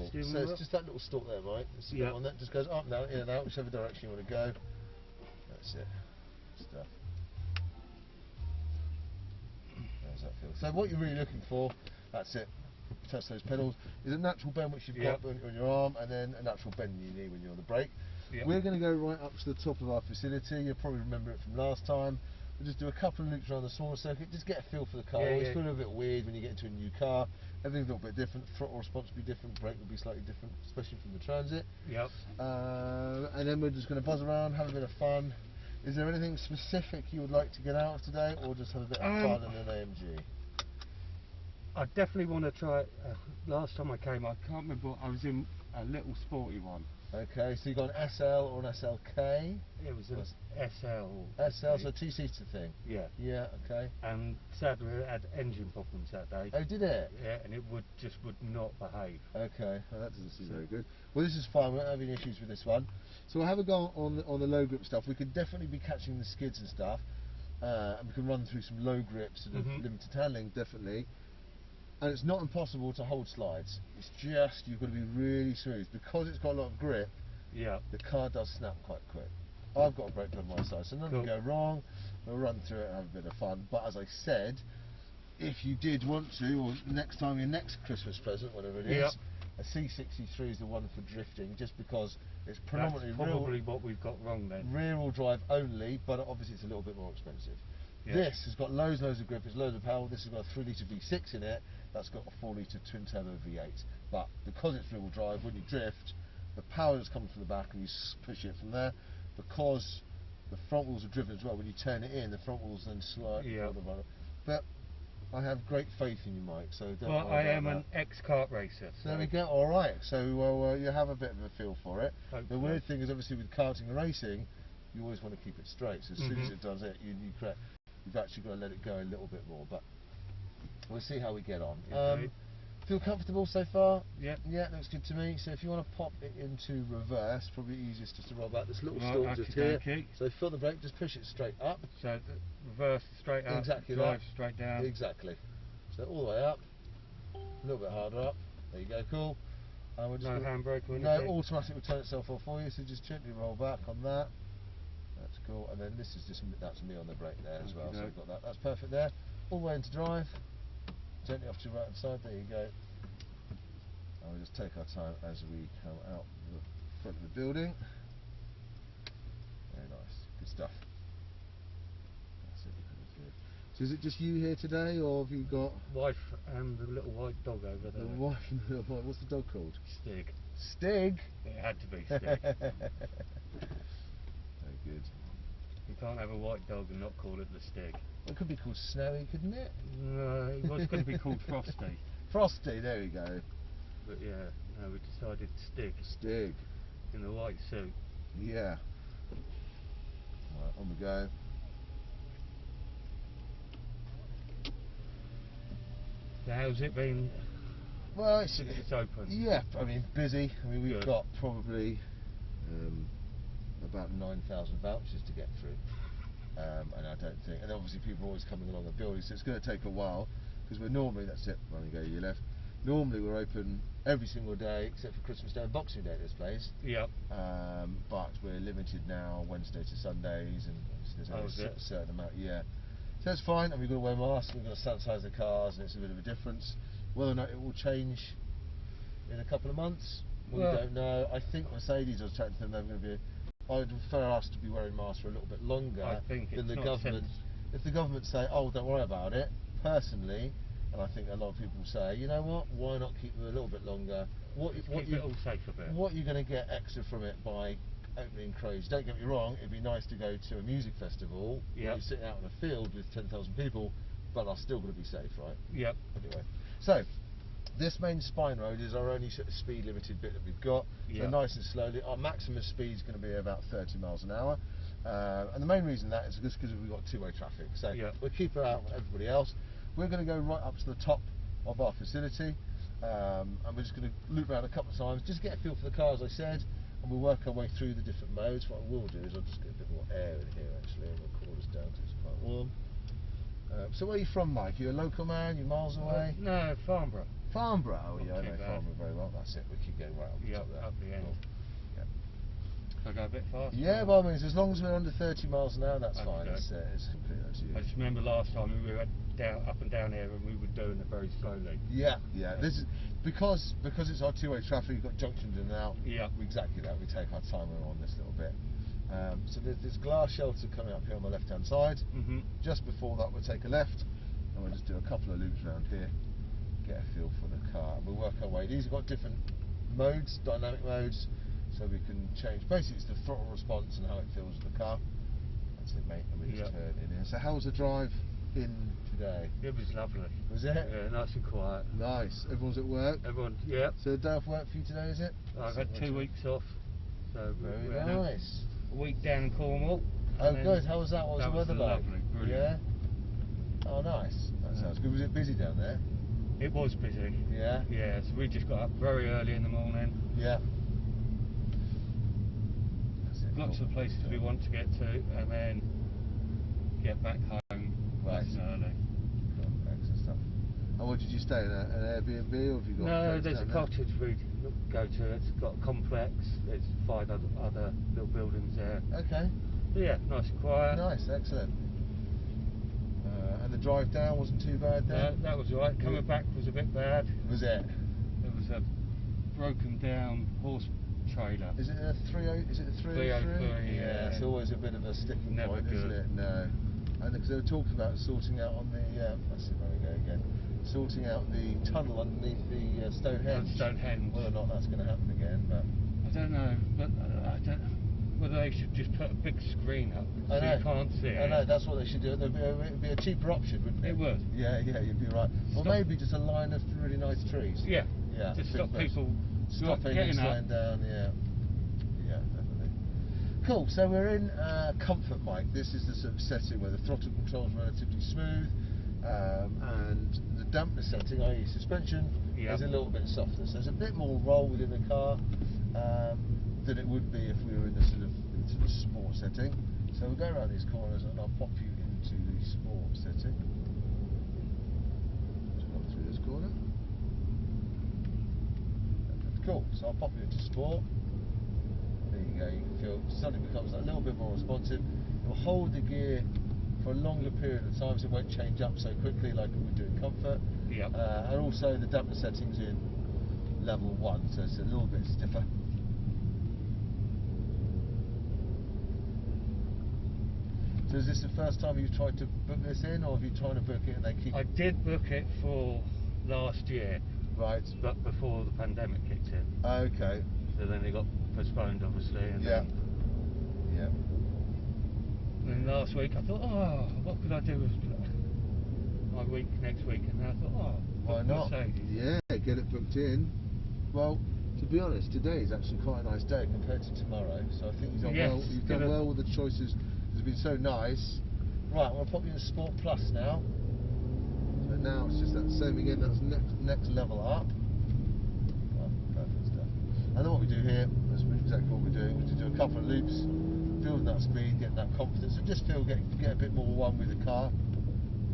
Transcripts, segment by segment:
steering So wheel? it's just that little stalk there, right? See that one that just goes up and down, in and out, whichever direction you want to go. That's it. Stuff. How's that feel? So what you're really looking for, that's it. Test those pedals. Is a natural bend which you've got on your arm, and then a natural bend in your knee when you're on the brake. We're going to go right up to the top of our facility. You'll probably remember it from last time. We'll just do a couple of loops around the smaller circuit, just get a feel for the car. Always feel a bit weird when you get into a new car. Everything's a little bit different. Throttle response will be different. Brake will be slightly different, especially from the Transit. And then we're just going to buzz around, have a bit of fun. Is there anything specific you would like to get out of today, or just have a bit of fun in an AMG? I definitely want to try. Last time I came, I can't remember. I was in a little sporty one. Okay, so you got an SL or an SLK? It was an SL. SL, so a two-seater thing? Yeah. Yeah, okay. And sadly it had engine problems that day. Oh, did it? Yeah, and it would not behave. Okay, well, that doesn't seem very good. Well, this is fine, we won't have any issues with this one. So we'll have a go on the low grip stuff. We could definitely be catching the skids and stuff. And we can run through some low grips, sort of limited handling, definitely. And it's not impossible to hold slides. It's just you've got to be really smooth because it's got a lot of grip. Yeah. The car does snap quite quick. I've got a brake pad on my side, so nothing can go wrong. We'll run through it and have a bit of fun. But as I said, if you did want to, or next time your next Christmas present, whatever it is, a C63 is the one for drifting, just because it's predominantly probably what we've got wrong then. Rear-wheel drive only, but obviously it's a little bit more expensive. This has got loads of grip, it's loads of power. This has got a 3-litre V6 in it, that's got a 4-litre twin-turbo V8. But because it's rear-wheel drive, when you drift, the power is coming from the back and you push it from there. Because the front wheels are driven as well, when you turn it in, the front wheels then slide. But I have great faith in you, Mike, so don't worry about that. I am an ex-kart racer. So there we go, alright. So you have a bit of a feel for it. The weird thing is, obviously, with karting and racing, you always want to keep it straight. So as soon as it does it, you've actually got to let it go a little bit more, but we'll see how we get on. Feel comfortable so far? Yeah, looks good to me. So if you want to pop it into reverse, probably easiest just to roll back this little stalk just here. So feel the brake, just push it straight up. So reverse straight up, drive straight down. Exactly. So all the way up, a little bit harder up. There you go, cool. And we're just no handbrake or anything? No, automatic will turn itself off for you, so just gently roll back on that. That's cool, and then this is that's me on the brake there as well, so we've got that. That's perfect there. All the way into drive, gently off to your right hand side, there you go. And we'll just take our time as we come out the front of the building. Very nice, good stuff. That's it, good. So is it just you here today, or have you got... Wife and the little white dog over there. The wife and the little white, what's the dog called? Stig. Stig? It had to be Stig. Very good. You can't have a white dog and not call it the Stig. It could be called Snowy, couldn't it? No, it was going to be called Frosty. Frosty, there we go. But yeah, no, we decided Stig. Stig. In the white suit. Yeah. Right, on we go. So how's it been? Well, it's open. Yeah, I mean, busy. I mean, we've got probably about 9,000 vouchers to get through, and I don't think, and obviously people are always coming along and building, so it's going to take a while, because we're normally, that's it, running go you left, normally we're open every single day except for Christmas Day and Boxing Day at this place. Yep. But we're limited now Wednesday to Sundays, and there's only a certain amount, so it's fine, and we've got to wear masks, we've got to sanitize the cars, and it's a bit of a difference. Whether or not it will change in a couple of months, we don't know. I think Mercedes, I was chatting to them, they're going to be, I would prefer us to be wearing masks for a little bit longer than the government. If the government say, oh, don't worry about it, personally, and I think a lot of people say, you know what, why not keep them a little bit longer? What you're going to get extra from it by opening craze? Don't get me wrong, it'd be nice to go to a music festival where you're sitting out in a field with 10,000 people, but are still going to be safe, right? Yep. Anyway, so this main spine road is our only sort of speed limited bit that we've got. So nice and slowly. Our maximum speed is going to be about 30 miles an hour. And the main reason that is just because we've got two-way traffic. So we'll keep her out with everybody else. We're going to go right up to the top of our facility. And we're just going to loop around a couple of times, just get a feel for the car, as I said. And we'll work our way through the different modes. What I will do is I'll just get a bit more air in here actually, and we'll cool this down because it's quite warm. So where are you from, Mike? You a local man? You miles away? No, Farnborough. Farnborough. Oh yeah, I Not know too bad. Farnborough very well. That's it. We could go right up the Yep, top there. up the end. Cool. Yeah. Shall I go a bit faster? Yeah, by all means, as long as we're under 30 miles an hour, that's Okay. fine. It's completely up to you. I just remember last time we were up and down here and we were doing it very slowly. Yeah. This is because it's our two-way traffic. You've got junctions in and out. Yeah. Exactly that. We take our time on this little bit. So there's this glass shelter coming up here on the left-hand side. Just before that, we'll take a left, and we'll just do a couple of loops around here, get a feel for the car. We'll work our way. These have got different modes, dynamic modes, so we can change. Basically, it's the throttle response and how it feels with the car. That's it, mate. And we just turn in here. So, how was the drive in today? It was lovely. Was it? Yeah, nice and quiet. Nice. Everyone's at work. Everyone, yeah. So, the day off work for you today, is it? I've had 2 weeks off. So very we're nice. A week down in Cornwall. Oh, good. How was that? What was the weather like? Lovely, brilliant. Yeah. Oh, nice. That sounds good. Was it busy down there? It was busy. Yeah. Yeah. So we just got up very early in the morning. Yeah. Got to the places we want to get to, and then get back home nice and early. Cool. Excellent stuff. And what did you stay in? An Airbnb, or have you got? No, there's a cottage we go to. It's got a complex. There's 5 other little buildings there. Okay. But yeah, nice and quiet. Nice, excellent. And the drive down wasn't too bad then? No, that was all right. Coming back was a bit bad. Was it? It was a broken down horse trailer. Is it a 303? Is it a 303? Yeah. It's always a bit of a sticking Never point, good. isn't it? No. And because they were talking about sorting out on the, let's see where we go again, sorting out the tunnel underneath the Stonehenge. Stonehenge. Whether or not that's going to happen again, but I don't know. But I don't know whether they should just put a big screen up so you can't see it. I know, that's what they should do. It'd be a cheaper option, wouldn't it? It would. Yeah, you'd be right. Or maybe just a line of really nice trees. Yeah. Yeah. Just stop people stopping and slowing down. Yeah. Yeah, definitely. Cool. So we're in comfort, Mike. This is the sort of setting where the throttle control is relatively smooth, and the dampness setting, i.e. suspension, is a little bit softer. So there's a bit more roll within the car than it would be if we were in the sort of sport setting. So we'll go around these corners and I'll pop you into the sport setting. Just come through this corner. Cool. So I'll pop you into sport. There you go. You can feel it suddenly becomes a little bit more responsive. It will hold the gear for a longer period of time, so it won't change up so quickly like it would do in comfort. Yeah. And also the dampness settings in level 1, so it's a little bit stiffer. So is this the first time you've tried to book this in, or have you tried to book it and they keep... I did book it for last year. Right. But before the pandemic kicked in. Okay. So then it got postponed, obviously. And then last week I thought, oh, what could I do with my week next week? And then I thought, oh, why not? Mercedes. Yeah, get it booked in. Well, to be honest, today is actually quite a nice day compared to tomorrow. So I think you've done well. You've done well with the choices. It's been so nice. Right, I'm going to pop you in Sport Plus now. So now it's just that same again. That's next level up. Oh, perfect stuff. And then what we do here is exactly what we're doing. We do a couple of loops, building that speed, getting that confidence, and just get a bit more one with the car.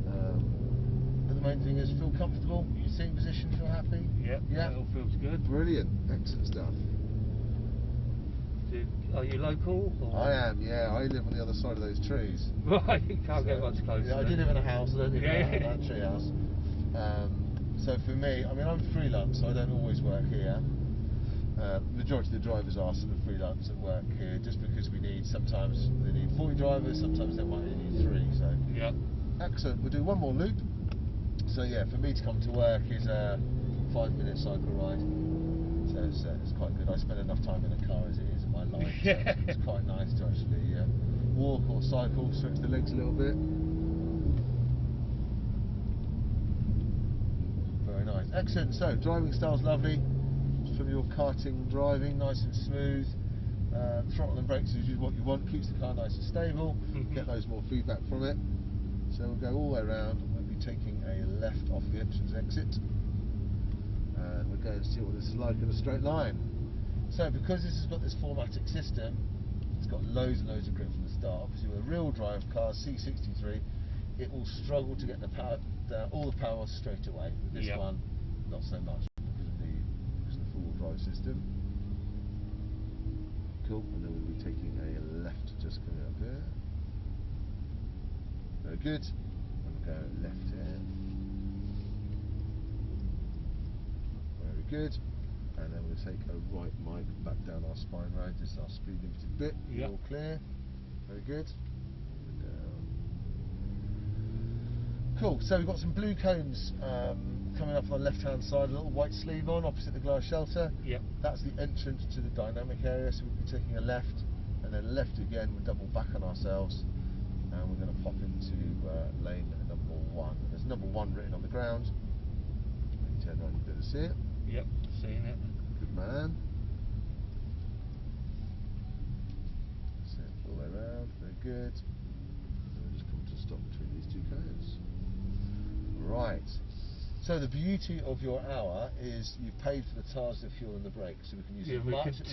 But the main thing is feel comfortable. Your seating position, feel happy. Yeah. It all feels good. Brilliant, excellent stuff. Are you local? Or? I am, yeah. I live on the other side of those trees. Right, you can't get much closer. Yeah, I do live in a house. I don't live in that tree house. So for me, I mean, I'm freelance, so I don't always work here. Majority of the drivers are sort of freelance at work here, just because sometimes they need 40 drivers, sometimes they might only need 3. So excellent. We'll do one more loop. So yeah, for me to come to work is a 5-minute cycle ride. So it's quite good. I spend enough time in a car as it is in my life. So it's quite nice to actually walk or cycle, stretch the legs a little bit. Very nice. Excellent. So driving style's lovely. From your karting driving, nice and smooth. Throttle and brakes is what you want. Keeps the car nice and stable. Get loads more feedback from it. So we'll go all the way around. We'll be taking a left off the entrance exit. And we're going to see what this is like in a straight line. So because this has got this 4MATIC system, it's got loads and loads of grip from the start. Obviously with a real drive car, C63, it will struggle to get the power, all the power straight away. With this one, not so much because of the four-wheel drive system. Cool, and then we'll be taking a left just coming up here. Very good. And we'll go left here. Very good. And then we'll take a right mic back down our spine road. This is our speed limited bit. Yep. All clear. Very good. Down. Cool. So we've got some blue cones coming up on the left-hand side. A little white sleeve on opposite the glass shelter. Yep. That's the entrance to the dynamic area. So we'll be taking a left, and then left again. We'll double back on ourselves, and we're going to pop into lane number 1. There's number 1 written on the ground. Turn around, you better see it. Yep, seeing it. Good man. That's it, all the way around, very good. And we'll just come to a stop between these two cones. Right. So the beauty of your hour is you've paid for the tyres, the fuel and the brakes, so we can use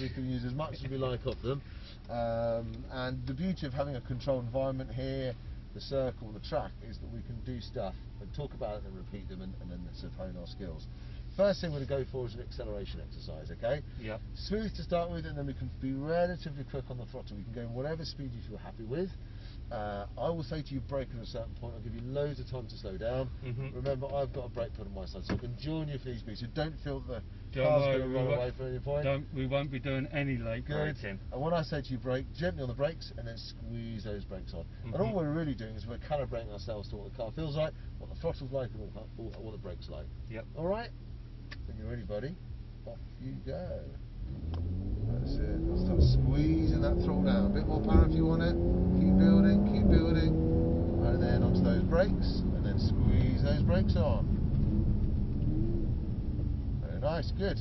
we can use as much as we like of them. And the beauty of having a controlled environment here, the circle, the track, is that we can do stuff and talk about it and repeat them and then sort of hone our skills. First thing we're going to go for is an acceleration exercise, okay? Yep. Smooth to start with, and then we can be relatively quick on the throttle. We can go whatever speed you feel happy with. I will say to you brake at a certain point. I'll give you loads of time to slow down. Remember, I've got a brake put on my side, so I can join you if needs be. So don't feel the car's going to run away from any point. We won't be doing any late braking. And when I say to you brake, gently on the brakes and then squeeze those brakes on. And all we're really doing is we're calibrating ourselves to what the car feels like, what the throttle's like, and what the brakes are like. Yep. All right? When you're ready, buddy, off you go. That's it. Start squeezing that throttle down. A bit more power if you want it. Keep building, keep building. And then onto those brakes, and then squeeze those brakes on. Very nice, good.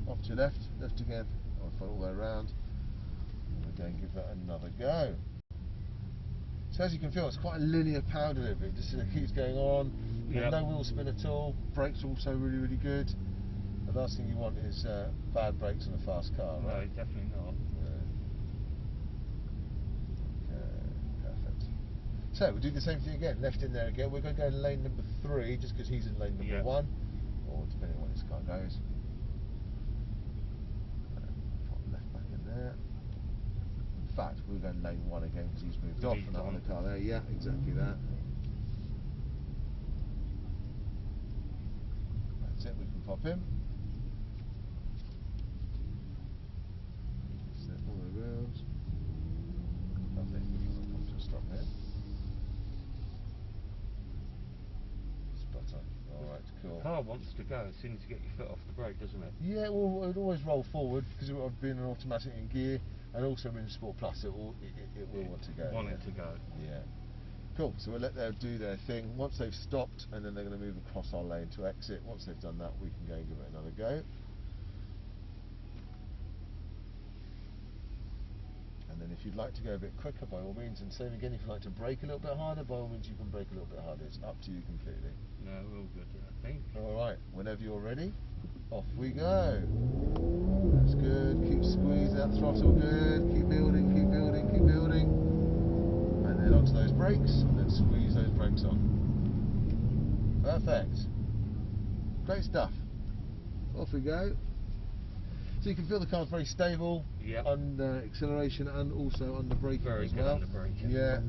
Off to your left, left again. I'll follow all the way around. And again, give that another go. So as you can feel, it's quite a linear power delivery. It just keeps going on. Yep. No wheel spin at all. Brakes are also really, really good. The last thing you want is bad brakes on a fast car, right? No, definitely not. Okay, perfect. So we'll do the same thing again. Left in there again. We're going to go in lane number 3, just because he's in lane number 1, or depending on where this car goes. Pop left back in there. In fact, we're going lane 1 again because he's moved off and that other car there. Yeah, exactly that. That's it. We can pop him. All the way around. Lovely. I'll come to a stop here. Spotter. Alright, cool. The car wants to go as soon as you get your foot off the brake, doesn't it? Yeah, well, it would always roll forward because it would have been an automatic in gear, and also in Sport Plus it will want to go. Want it to go. Yeah. Cool, so we'll let them do their thing. Once they've stopped, and then they're going to move across our lane to exit. Once they've done that, we can go and give it another go. And then if you'd like to go a bit quicker, by all means, and same again, if you'd like to brake a little bit harder, by all means you can brake a little bit harder. It's up to you completely. No, we're all good, I think. Alright, whenever you're ready, off we go. That's good, keep squeezing that throttle, good, keep building, keep building, keep building. And then onto those brakes, and then squeeze those brakes on. Perfect. Great stuff. Off we go. So you can feel the car's very stable under acceleration and also under braking as well. Very good under braking. Yeah.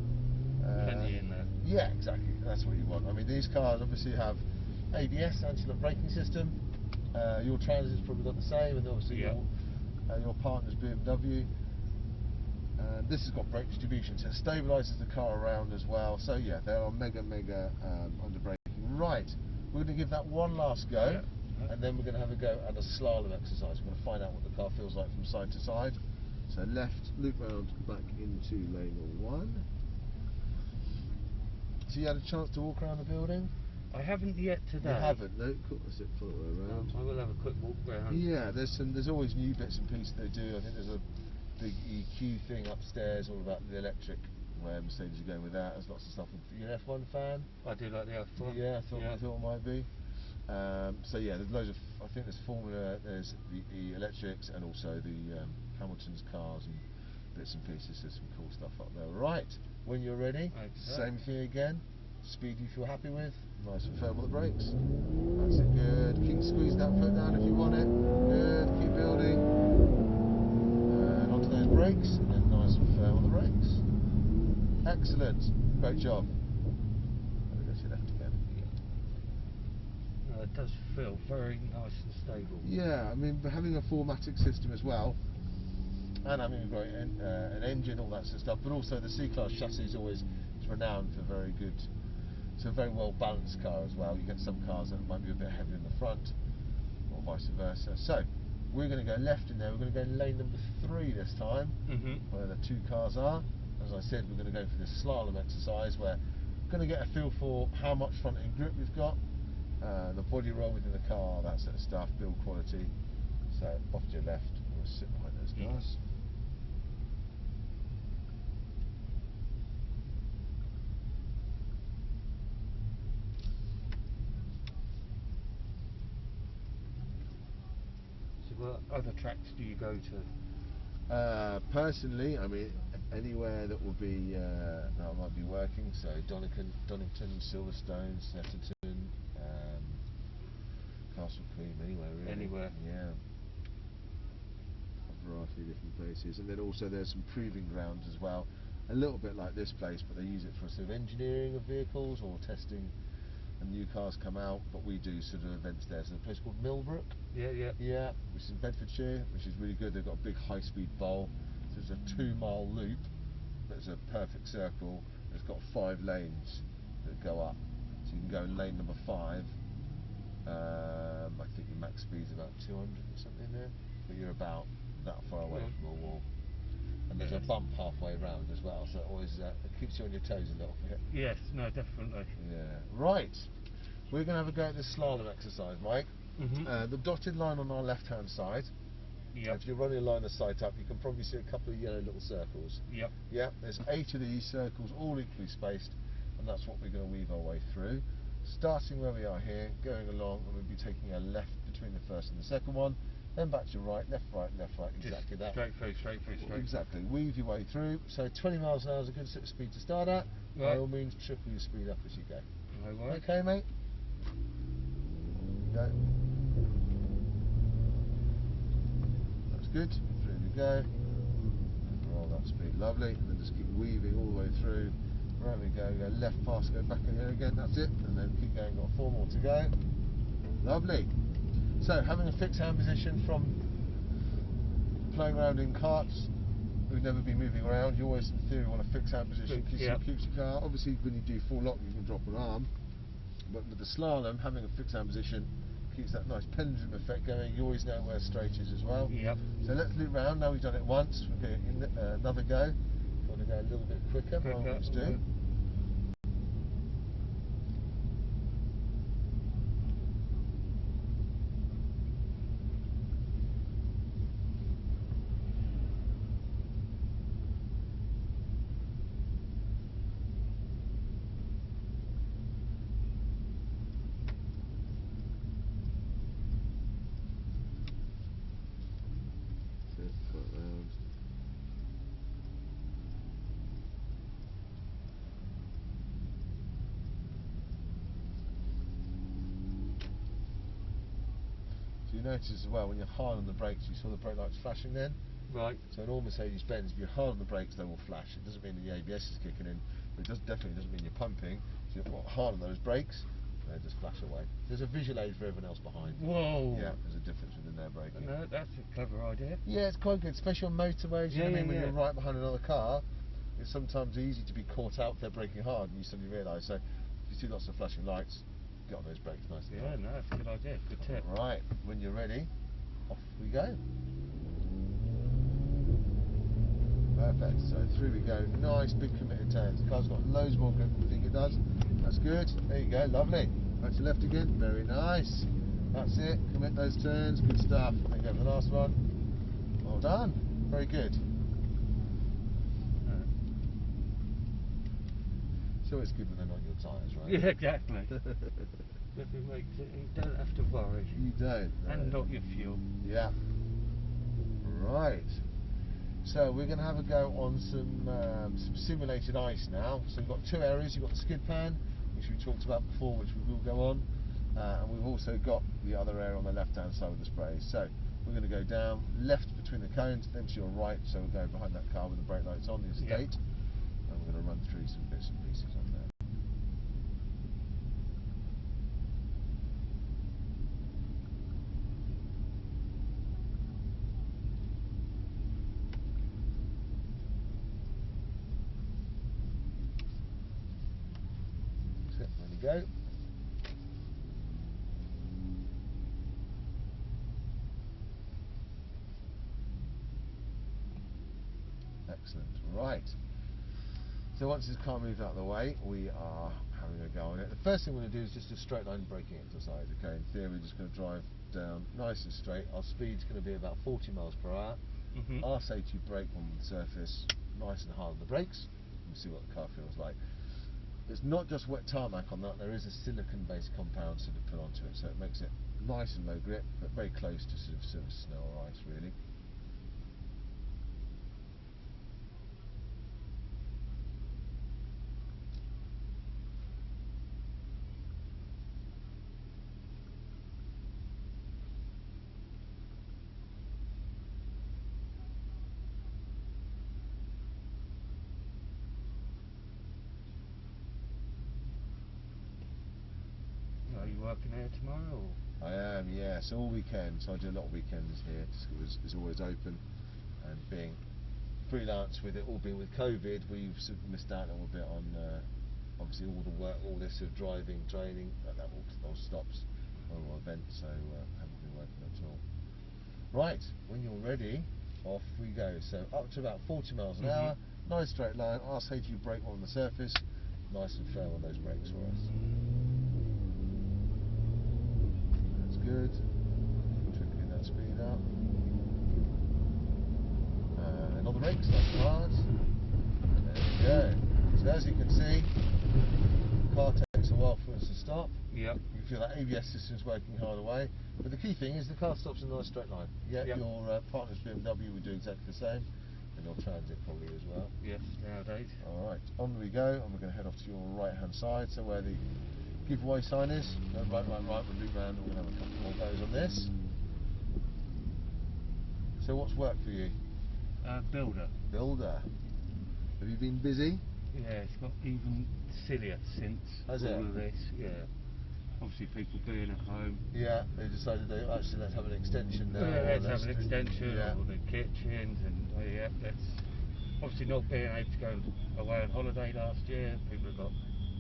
Plenty in there. Yeah, exactly. That's what you want. I mean, these cars obviously have ABS, anti-lock braking system. Your Transit's probably got the same, and obviously your partner's BMW. This has got brake distribution, so it stabilises the car around as well. So yeah, they are mega under braking. Right, we're going to give that one last go. And then we're going to have a go at a slalom exercise. We're going to find out what the car feels like from side to side. So left, loop round, back into lane 1. So you had a chance to walk around the building? I haven't yet today. You haven't? No? Cool, that's it, follow it around. I will have a quick walk round. Yeah, there's always new bits and pieces they do. I think there's a big EQ thing upstairs all about the electric, where Mercedes are going with that. There's lots of stuff. You're an F1 fan? I do like the F1. Yeah, I thought it might be. So yeah, there's loads of. I think there's Formula, there's the electrics, and also the Hamilton's cars and bits and pieces. There's some cool stuff up there. Right, when you're ready, Okay. same thing again. Speed you feel happy with. Nice and firm on the brakes. That's it, good. Keep squeezing that foot down if you want it. Good, keep building. And onto those brakes, and then nice and firm on the brakes. Excellent, great job. There we go to your left again. It does feel very nice and stable. Yeah, I mean, having a 4MATIC system as well, and having a great an engine, all that sort of stuff, but also the C-Class chassis is always renowned for very good. It's a very well balanced car as well. You get some cars that might be a bit heavier in the front, or vice versa. So we're going to go left in there. We're going to go in lane number 3 this time, where the 2 cars are. As I said, we're going to go for this slalom exercise where we're going to get a feel for how much front end grip we've got, the body roll within the car, that sort of stuff, build quality. So off to your left, we'll sit behind those cars. So what other tracks do you go to? Personally, I mean, anywhere that will be that I might be working. So Donington, Silverstone, Snetterton, Castle Queen, anywhere really. Anywhere. Yeah. A variety of different places, and then also there's some proving grounds as well. A little bit like this place, but they use it for sort of engineering of vehicles or testing. And new cars come out, but we do sort of events there. So there's a place called Millbrook. Yeah, which is in Bedfordshire, which is really good. They've got a big high-speed bowl. So it's a 2-mile loop. That's a perfect circle. It's got 5 lanes that go up. So you can go in lane number 5. I think your max speed's about 200 or something there, but you're about that far away from a wall. And there's a bump halfway round as well, so it always it keeps you on your toes a little bit. Yes, no, definitely. Yeah. Right. We're going to have a go at this slalom exercise, Mike. The dotted line on our left-hand side. If you're running a line of sight up, you can probably see a couple of yellow little circles. Yeah. There's 8 of these circles, all equally spaced, and that's what we're going to weave our way through. Starting where we are here, going along, and we'll be taking a left between the first and the second one. Then back to your right, left, exactly that. Straight through. Exactly, weave your way through. So 20 miles an hour is a good sort of speed to start at. By all means, triple your speed up as you go. No worries. Okay, mate? Go. That's good. Through we go. Roll that speed, lovely. And then just keep weaving all the way through. Right we go, go left past, go back in here again, that's it. And then keep going, got 4 more to go. Lovely. So, having a fixed hand position from playing around in karts, we've never been moving around. You always, in theory, want a fixed hand position, keeps your car. Obviously, when you do full lock, you can drop an arm. But with the slalom, having a fixed hand position keeps that nice pendulum effect going. You always know where straight is as well. So let's loop round. Now we've done it once, we'll go in another go. If you want to go a little bit quicker, by all means do. Round. So you notice as well when you're hard on the brakes, you saw the brake lights flashing then? Right. So in all Mercedes-Benz, if you're hard on the brakes, they will flash. It doesn't mean the ABS is kicking in, but it definitely doesn't mean you're pumping. So you're hard on those brakes, they just flash away. There's a visual aid for everyone else behind. Whoa! Yeah, there's a difference within their braking. No, that's a clever idea. Yeah, it's quite good, especially on motorways. You know what I mean? When you're right behind another car, it's sometimes easy to be caught out if they're braking hard, and you suddenly realise. So if you see lots of flashing lights, get on those brakes nice and hard. No, that's a good idea. Good tip. Right, when you're ready, off we go. Perfect, so through we go, nice big committed turns. The car's got loads more grip than you think it does. That's good, there you go, lovely. Back to left again, very nice. That's it, commit those turns, good stuff. There you go for the last one. Well done, very good. It's always good when they're not on your tyres, right? Yeah, exactly. It makes it, you don't have to worry. You don't. No. And not your fuel. Yeah. Right. So we're going to have a go on some simulated ice now. So we've got 2 areas. You've got the skid pan, which we talked about before, which we will go on, and we've also got the other area on the left hand side with the sprays. So we're going to go down left between the cones, then to your right, so we'll go behind that car with the brake lights on the estate, and we're going to run through some bits and pieces on there. That's it, there we go. Excellent. Right. So once this car moves out of the way, we are having a go on it. The first thing we're going to do is just a straight line braking exercise. Okay, in theory, we're just going to drive down nice and straight. Our speed's going to be about 40 miles per hour. I'll say to you, brake on the surface, nice and hard on the brakes, and see what the car feels like. It's not just wet tarmac on that. There is a silicon-based compound sort of put onto it, so it makes it nice and low grip, but very close to sort of snow or ice, really. Are you working here tomorrow? Or? I am, yeah. So all weekend. So I do a lot of weekends here. It's always open, and being freelance with it all being with COVID, we've sort of missed out a little bit on obviously all the work, all this sort of driving, training. That all stops on our event, so haven't been working at all. Right, when you're ready, off we go. So up to about 40 miles an hour, nice straight line. I'll say to you, brake on the surface, nice and firm on those brakes for us. Good. Trickling that speed up. And on the brakes, nice and hard. There we go. So as you can see, the car takes a while for us to stop. Yep. You feel that ABS system's working hard away. But the key thing is the car stops in a nice straight line. Yeah, yep. Your partner's BMW would do exactly the same. And your Transit probably as well. Yes, nowadays. Alright, on we go, and we're going to head off to your right hand side, so where the giveaway sign is. Right, we'll loop round and we'll have a couple more goes on this. So what's worked for you? Builder. Builder. Have you been busy? Yeah, it's got even sillier since all of this. Yeah. Obviously people being at home. Yeah, they decided let's have an extension now. Yeah, let's have an extension, or the kitchens, and yeah, that's obviously not being able to go away on holiday last year. People have got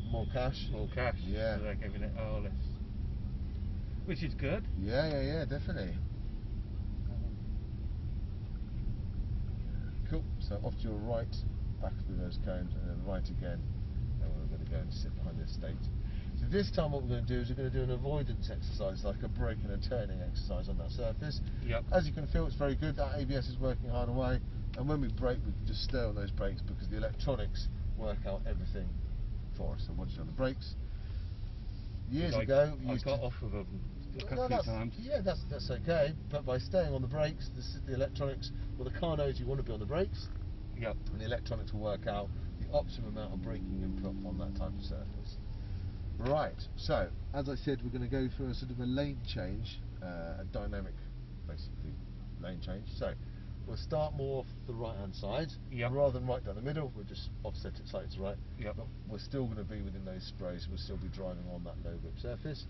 more cash. Yeah. So they're giving it which is good. Yeah, definitely. Cool. So off to your right, back through those cones, and then right again. And we're going to go and sit behind the estate. So this time what we're going to do is we're going to do an avoidance exercise, like a braking and turning exercise on that surface. Yep. As you can feel, it's very good. That ABS is working hard away, and when we brake, we can just stay on those brakes because the electronics work out everything for us. So once you're on the brakes, years ago, I got off of them a couple of times. Yeah, that's okay. But by staying on the brakes, the electronics, well, the car knows you want to be on the brakes. Yep. And the electronics will work out the optimum amount of braking input on that type of surface. Right, so as I said, we're going to go through a sort of a lane change, a dynamic, basically, lane change. So we'll start more off the right hand side. Yep. Rather than right down the middle, we'll just offset it slightly to right. Yep. But we're still going to be within those sprays, we'll still be driving on that low grip surface.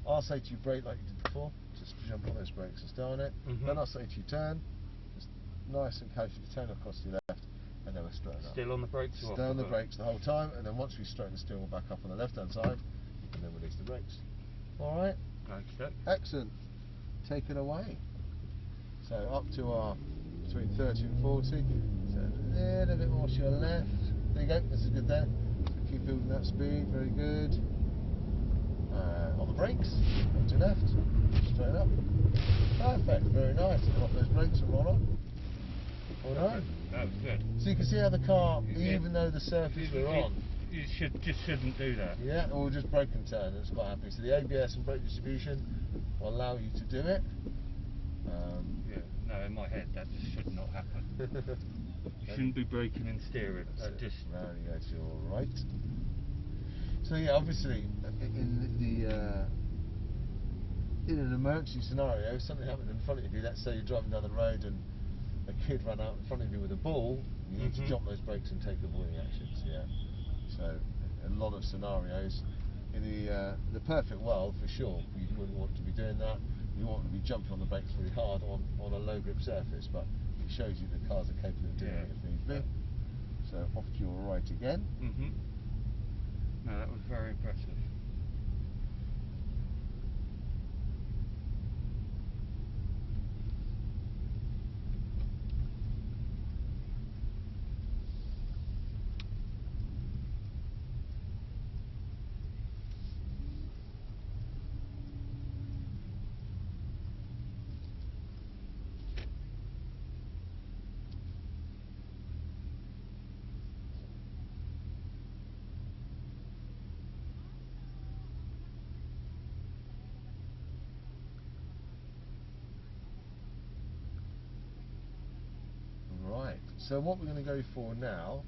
I'll say to you brake like you did before, just jump on those brakes and stay on it. Then I'll say to you turn, just nice and casually turn across to your left, and then we're straighten up. Still on the brakes? Stay on the brakes the whole time, and then once we straighten the steering wheel back up on the left hand side, you can then release the brakes. Alright? Okay. Excellent. Take it away. So up to our between 30 and 40, so a little bit more to your left. There you go, this is good there. So keep building that speed, very good. On the brakes, up to left, straight up. Perfect, very nice. Get off those brakes and roll on. Alright. That was good. So you can see how the car, even though the surface we're on, you shouldn't do that. Yeah, or just brake and turn, it's quite happy. So the ABS and brake distribution will allow you to do it. Yeah, no, in my head that just should not happen. You shouldn't be braking and steering. Round you go to your right. So yeah, obviously, in an emergency scenario, if something happened in front of you, let's say you're driving down the road and a kid ran out in front of you with a ball, you need to jump those brakes and take avoiding actions. Yeah. So a lot of scenarios. In the perfect world, for sure, you wouldn't want to be doing that. You want to be jumping on the brakes really hard on a low grip surface, but it shows you that cars are capable of doing it if needs be. So off to your right again. No, that was very impressive. Right, so what we're going to go for now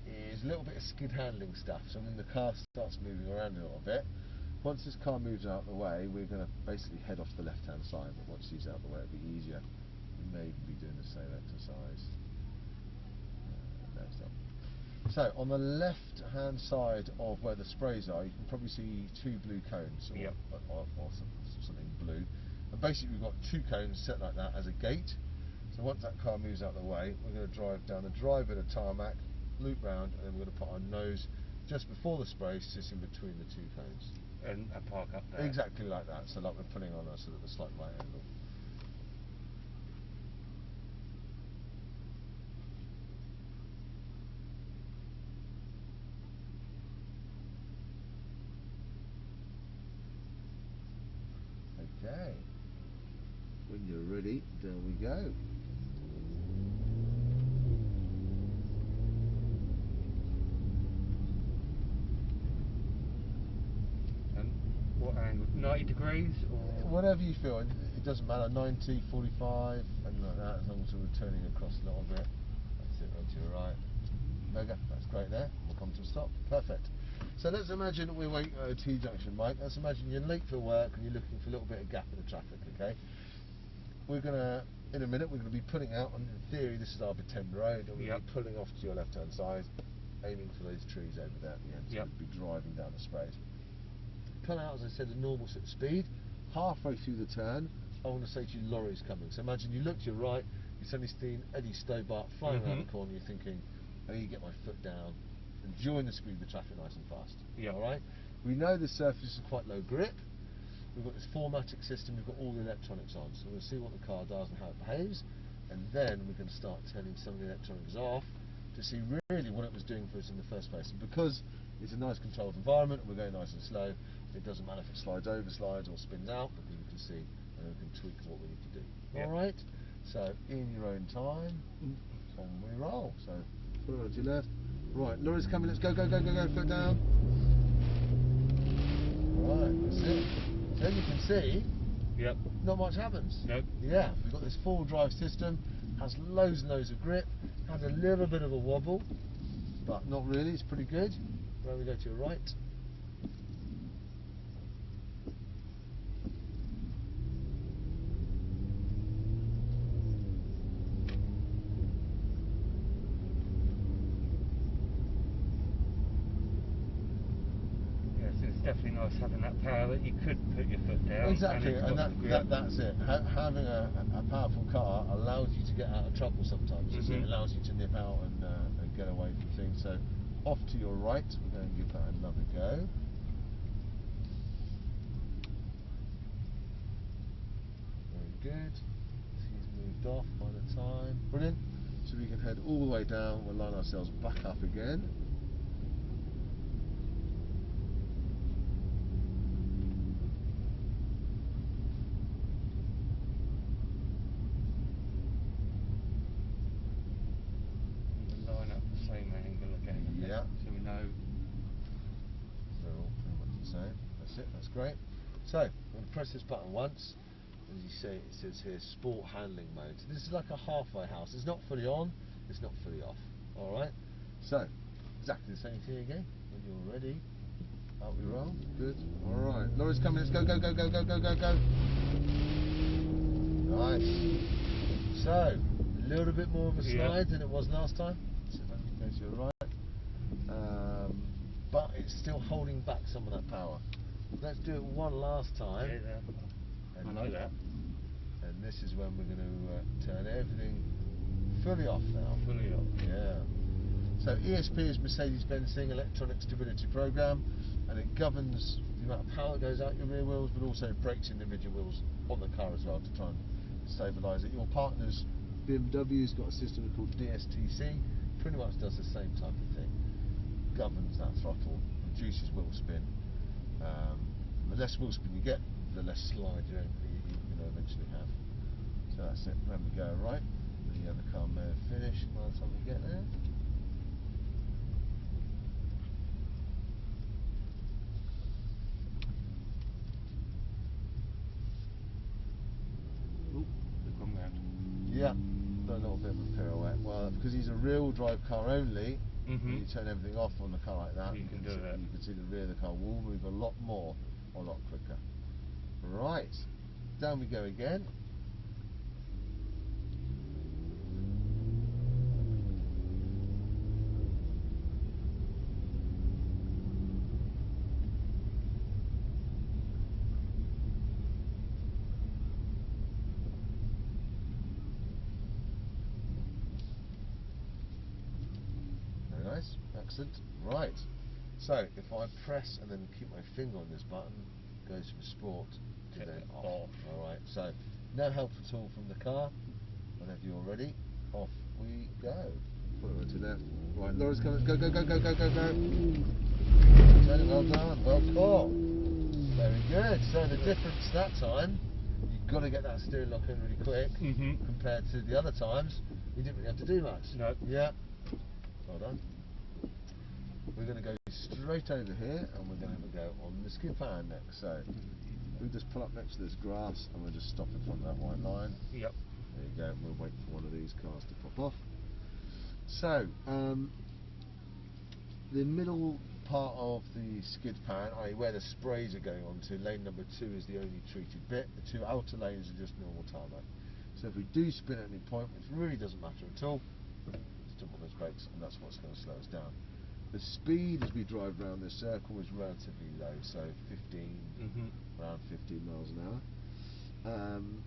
is a little bit of skid handling stuff. So when the car starts moving around a little bit, once this car moves out of the way, we're going to basically head off the left hand side, but once he's out of the way it'll be easier. We may even be doing the same exercise. No, stop. So on the left hand side of where the sprays are, you can probably see two blue cones or something blue, and basically we've got two cones set like that as a gate. So once that car moves out of the way, we're going to drive down the drive bit of tarmac, loop round, and then we're going to put our nose just before the spray, sitting between the two cones. And park up there. Exactly like that, so like we're putting on a sort of a slight right angle. Okay. When you're ready, there we go. And what angle? 90 degrees or? Whatever you feel, it doesn't matter, 90, 45, and like that, as long as we're turning across a little bit. That's it, right to your right. Mega, that's great there. We'll come to a stop. Perfect. So let's imagine we're waiting at a T-junction, Mike. Let's imagine you're late for work and you're looking for a little bit of gap in the traffic, okay? We're going to, in a minute, we're going to be pulling out, and in theory this is our pretend road, and we'll be pulling off to your left-hand side, aiming for those trees over there at the end, so we'll be driving down the sprays. Pull out, as I said, a normal sort of speed. Halfway through the turn, I want to say to you, lorry's coming. So imagine you look to your right, you've suddenly seen Eddie Stobart flying around the corner, you're thinking, I need to get my foot down and join the speed of the traffic nice and fast. Alright? We know the surface is quite low grip. We've got this 4MATIC system, we've got all the electronics on. So we'll see what the car does and how it behaves, and then we're going to start turning some of the electronics off to see really what it was doing for us in the first place. And because it's a nice controlled environment and we're going nice and slow, it doesn't matter if it slides over, slides or spins out, because we can see and we can tweak what we need to do. Alright? So in your own time, on we roll. So pull around to your left. Right, lorry's coming, let's go, go, go, go, go, foot down. Right, that's it. So as you can see, not much happens. Yeah, we've got this full drive system, has loads and loads of grip, has a little bit of a wobble, but not really, it's pretty good. Where we go to your right. Definitely nice having that power that you could put your foot down. Exactly, and that's it. Having a powerful car allows you to get out of trouble sometimes. It allows you to nip out and get away from things. So off to your right, we're going to give that another go. Very good. He's moved off by the time. Brilliant. So we can head all the way down, we'll line ourselves back up again. So we know they're all pretty much the same. That's it, that's great. So I'm going to press this button once. As you see, it says here sport handling mode. So this is like a halfway house. It's not fully on, it's not fully off. Alright, so exactly the same thing again. when you're ready. Out we roll. Good. Alright. Laura's coming. Let's go, go, go, go, go, go, go, go. Nice. So, a little bit more of a slide than it was last time. So if I can go to your right. But it's still holding back some of that power. Let's do it one last time. Yeah, I know that. And this is when we're going to turn everything fully off now. Fully off. Yeah. So ESP is Mercedes-Benz thing, electronic stability program, and it governs the amount of power that goes out your rear wheels, but also brakes individual wheels on the car as well to try and stabilise it. Your partner's BMW's got a system called DSTC, pretty much does the same type of thing. Governs that throttle, reduces wheel spin. The less wheel spin you get, the less slide you're going to eventually have. So that's it. When we go right, the other car may have finished by the time we get there. Oop, they've come round. Yeah, done a little bit of a pirouette. Well, because he's a rear drive car only, when you turn everything off on a car like that, you can do that. You can see the rear of the car will move a lot more, a lot quicker. Right, down we go again. Very nice, excellent. Right, so if I press and then keep my finger on this button, it goes from sport to then off. Alright, so no help at all from the car. Whenever you're ready, off we go. Put it to left. Right, Laura's coming. Go, go, go, go, go, go, go. Well done, well caught. Very good. So the difference that time, you've got to get that steering lock in really quick compared to the other times. We didn't really have to do much. No. Yeah. Well done. We're going to go straight over here and we're going to have a go on the skid pan next. So we just pull up next to this grass and we'll just stop in front of that white line. Yep. There you go. We'll wait for one of these cars to pop off. So the middle part of the skid pan, i.e. where the sprays are going on to, lane number 2 is the only treated bit. The 2 outer lanes are just normal tarmac. So if we do spin at any point, which really doesn't matter at all, stop on those brakes and that's what's going to slow us down. The speed as we drive around this circle is relatively low, so 15, around 15 miles an hour. And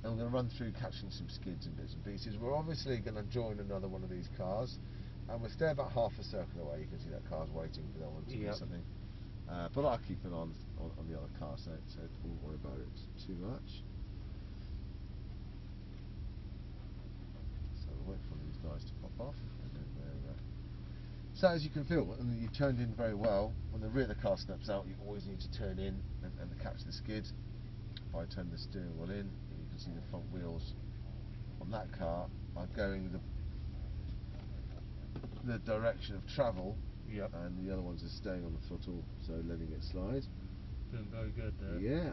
we're going to run through catching some skids and bits and pieces. We're obviously going to join another one of these cars, and we'll stay about half a circle away. You can see that car's waiting for that one to do something. But I'll keep an eye on the other car, so don't worry about it too much. So we'll wait for these guys to pop off, and then so as you can feel, and you've turned in very well. When the rear of the car snaps out, you always need to turn in and catch the skid. If I turn the steering wheel in, you can see the front wheels on that car are going the direction of travel, and the other ones are staying on the throttle, so letting it slide. Doing very good there. Yeah.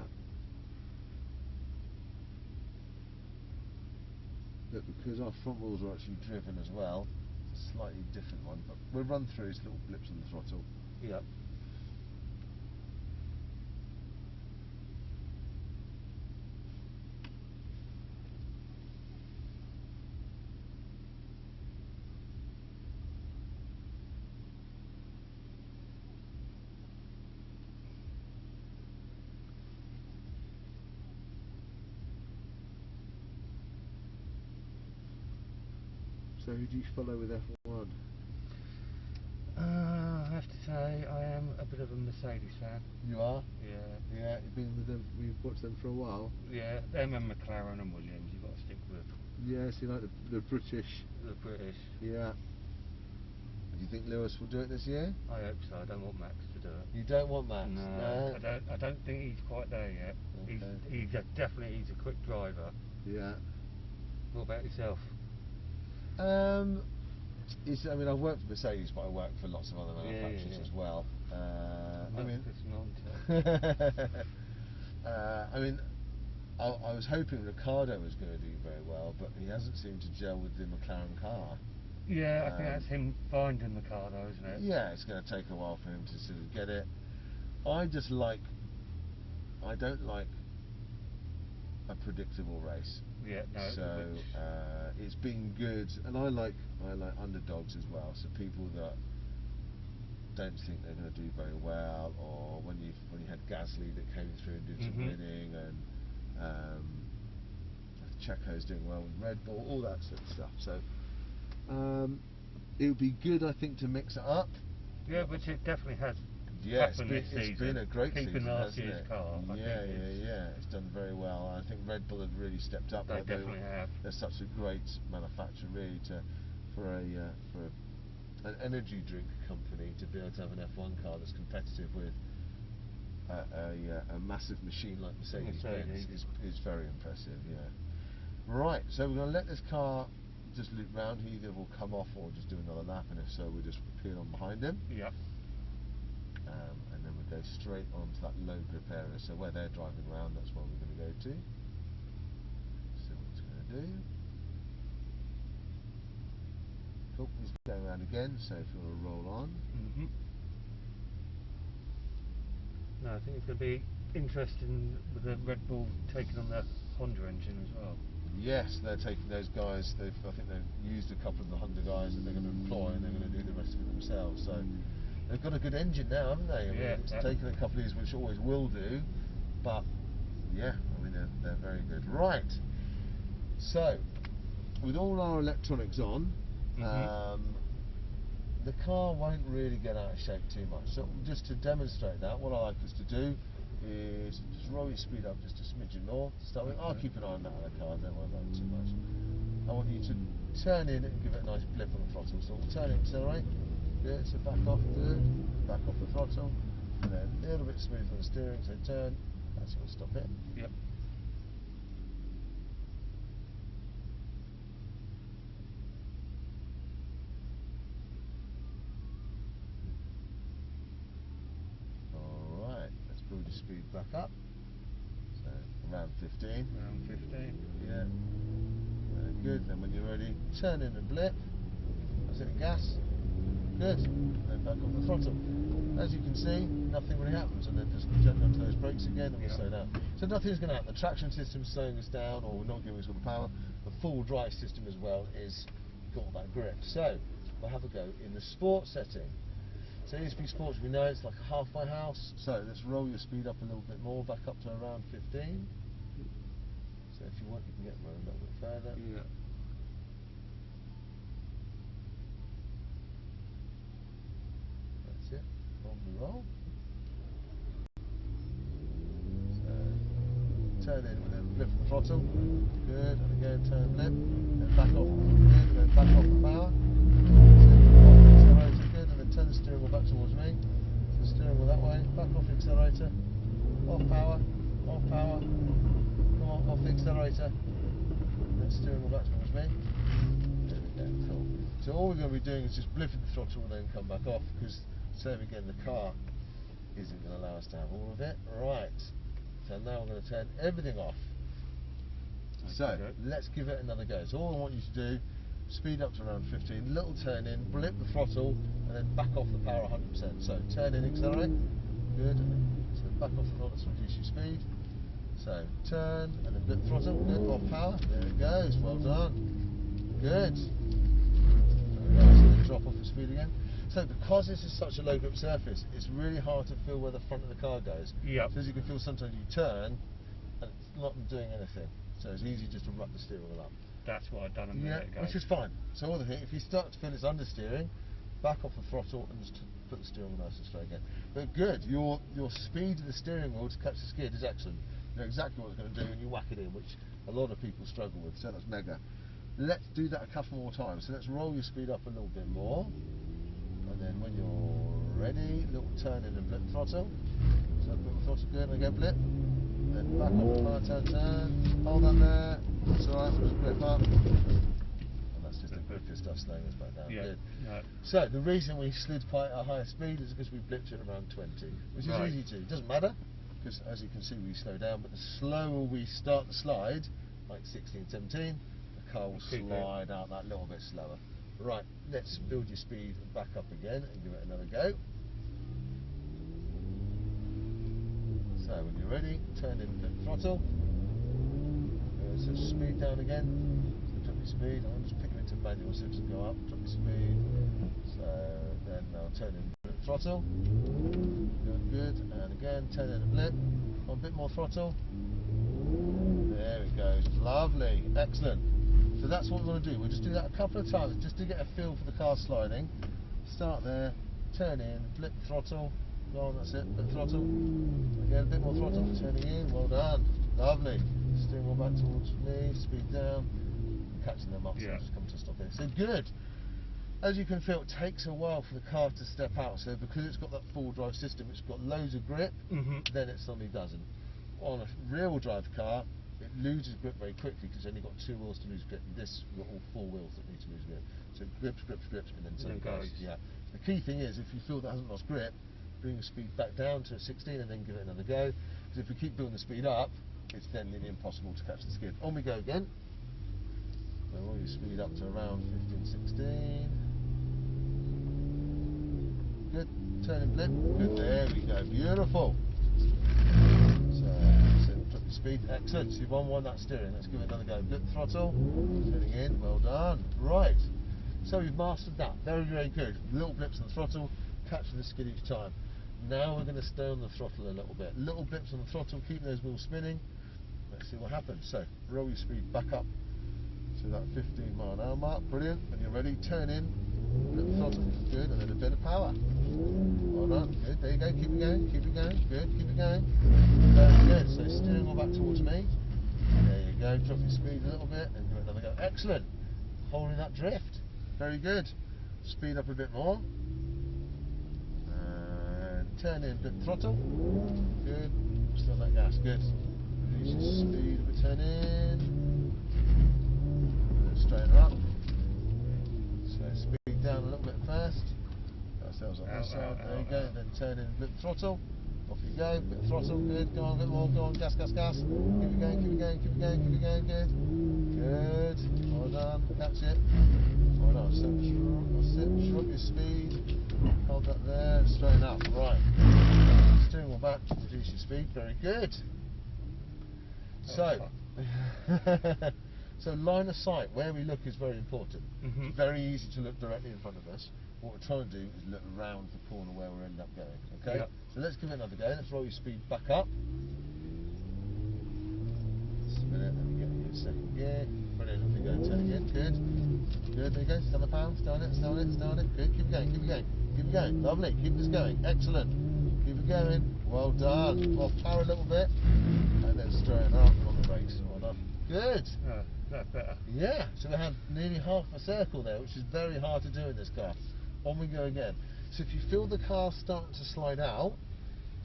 But because our front wheels are actually driven as well, it's a slightly different one, but we'll run through these little blips on the throttle. Yep. So who do you follow with F1? I have to say I am a bit of a Mercedes fan. You are? Yeah. Yeah, you've been with them, you've watched them for a while? Yeah, them and McLaren and Williams, you've got to stick with. Yes, you like the British. The British. Yeah. Do you think Lewis will do it this year? I hope so. I don't want Max to do it. You don't want Max? No, I don't think he's quite there yet. Okay. He's a quick driver. Yeah. What about yourself? I mean, I've worked for Mercedes, but I work for lots of other manufacturers as well. I mean, I mean, I was hoping Ricardo was going to do very well, but he hasn't seemed to gel with the McLaren car. Yeah, I think that's him finding the car though, isn't it? Yeah, it's going to take a while for him to sort of get it. I don't like a predictable race. Yeah, no. So it's been good, and I like underdogs as well. So people that don't think they're going to do very well, or when you had Gasly that came through and did some winning, and Checo's doing well with Red Bull, all that sort of stuff. So it would be good, I think, to mix it up. Yeah, which it definitely has. Yeah, it's been a great season, last hasn't year's it? car. Yeah. It's done very well. I think Red Bull have really stepped up. They definitely have. They're such a great manufacturer, really, for an energy drink company to be able to have an F1 car that's competitive with a massive machine like Mercedes-Benz is very impressive. Yeah. Right. So we're going to let this car just loop round. He either will come off or just do another lap, and if so, we'll just peel on behind him. Yep. And then we'll go straight onto that low grip area. So where they're driving around, that's where we're going to go to. So what it's going to do. Cool, he's going around again, so if you want to roll on. No, I think it's going to be interesting with the Red Bull taking on the Honda engine as well. Yes, they're taking those guys. I think they've used a couple of the Honda guys that they're going to employ, and they're going to do the rest of it themselves. So they've got a good engine now, haven't they? I mean, it's taken a couple of years, which always will do, but yeah, I mean they're very good. Right. So with all our electronics on, the car won't really get out of shape too much. So just to demonstrate that, what I like us to do is just roll your speed up just a smidgen more. Start with, I'll keep an eye on that other car, don't worry about it too much. I want you to turn in and give it a nice blip on the throttle. So we'll turn in, accelerate, good, so back off, good, back off the throttle, and then a little bit smooth on the steering, so turn, that's what will stop it. Yep. Build your speed back up. So around 15. Around 15. Yeah. Very good. Then when you're ready, turn in and blip. That's it, gas. Good. Then back off the throttle. As you can see, nothing really happens, and then just gently onto those brakes again, and we'll slow down. So nothing's going to happen. The traction system's slowing us down, or we're not giving us all the power. The full drive system as well is got all that grip. So we'll have a go in the sport setting. So ESP Sports, we know it's like a halfway house, so let's roll your speed up a little bit more, back up to around 15. So if you want, you can get a little bit further. Yeah. That's it, on the roll. So, turn in with a blip from the throttle, good, and again turn blip, then back off, good, and then back off the power. Turn the steering wheel back towards me. So steering wheel that way, back off the accelerator, off power, come on, off the accelerator, then steering wheel back towards me. There we go, cool. So all we're going to be doing is just blipping the throttle and then come back off, because same again, the car isn't going to allow us to have all of it. Right, so now we're going to turn everything off. So let's give it another go. So all I want you to do, speed up to around 15, little turn in, blip the throttle, and then back off the power 100%. So turn in, accelerate, good, and then so back off the throttle to reduce your speed. So turn, and then blip the throttle, good, off power, there it goes, well done, good. So then drop off the speed again. So because this is such a low grip surface, it's really hard to feel where the front of the car goes. Yep. So as you can feel, sometimes you turn, and it's not doing anything. So it's easy just to wrap the steering wheel up. That's what I've done a minute ago. Which is fine. So all the thing, if you start to feel it's understeering, back off the throttle and just put the steering wheel nice and straight again. But good, your speed of the steering wheel to catch the skid is excellent. You know exactly what it's going to do, and you whack it in, which a lot of people struggle with. So that's mega. Let's do that a couple more times. So let's roll your speed up a little bit more, and then when you're ready, little turn in and blip the throttle. So blip the throttle, good, and again blip. Then back off the power, turn, hold that there, that's alright, we'll just blip up, and that's just the grippier stuff slowing us back down, good. No. So the reason we slid quite a higher speed is because we blipped it around 20, which is easy to do, it doesn't matter, because as you can see we slow down, but the slower we start the slide, like 16, 17, the car will slide out that little bit slower. Right, let's build your speed back up again and give it another go. So when you're ready, turn in the throttle. So speed down again. So drop your speed. I'll just put you into manual so it doesn't go up. Drop your speed. So then I'll turn in the throttle. Doing good. And again, turn in a blip. A bit more throttle. There it goes. Lovely. Excellent. So that's what we want to do. We'll just do that a couple of times just to get a feel for the car sliding. Start there, turn in, flip the throttle. Go on, that's it. Flip throttle. Again, a bit more throttle. Turning in. Well done. Lovely. Steering wheel back towards me. Speed down. Catching them up. So Yeah. just come to a stop here. So good. As you can feel, it takes a while for the car to step out. So because it's got that full drive system, it's got loads of grip. Then it suddenly doesn't. On a real drive car, it loses grip very quickly because it's only got 2 wheels to lose grip. This, you've got all 4 wheels that need to lose grip. So it grips, and then suddenly goes. Yeah. The key thing is, if you feel that hasn't lost grip, bring the speed back down to 16 and then give it another go. Because if we keep building the speed up, it's then nearly impossible to catch the skid. On we go again. So roll your speed up to around 15, 16. Good. Turn and blip. Good. There we go. Beautiful. Speed, excellent. So you've won that steering. Let's give it another go. Blip throttle, turning in, well done. Right, so we've mastered that. Very, very good. Little blips on the throttle, catching the skid each time. Now we're going to stay on the throttle a little bit. Little blips on the throttle, keeping those wheels spinning. Let's see what happens. So roll your speed back up to that 15-mile-an-hour mark. Brilliant. When you're ready, turn in, blip throttle, good, and then a bit of power. Well done, good, there you go, keep it going, good, keep it going. Very good, so steering wheel back towards me. There you go, drop your speed a little bit and give it another go. Excellent, holding that drift, very good. Speed up a bit more. And turn in, bit throttle, good, still that gas, good. Reduce your speed a bit, turn in. And then straighten up. So speed down a little bit first. Ourselves on this side, there you go, then turn in, blip throttle, off you go, bit of throttle, good, go on, a bit more, go on, gas, keep it going, good, well done, catch it, well done, so that's it, drop your speed, hold that there, straighten up, right, steering wheel back, reduce your speed, very good, so, so line of sight, where we look is very important. It's very easy to look directly in front of us. What we're trying to do is look around the corner where we'll end up going. Okay? Yep. So let's give it another go. Let's roll your speed back up. Just a minute, let me get you a second gear. Brilliant, off you go, turning in, good. Good, there you go, still on the pound, still on it, good, keep it going, lovely, keep this going, excellent. Keep it going, well done. Off power a little bit, and then straighten up on the brakes, well done. Good. That's better. Yeah, so we had nearly half a circle there, which is very hard to do in this car. On we go again. So if you feel the car starting to slide out,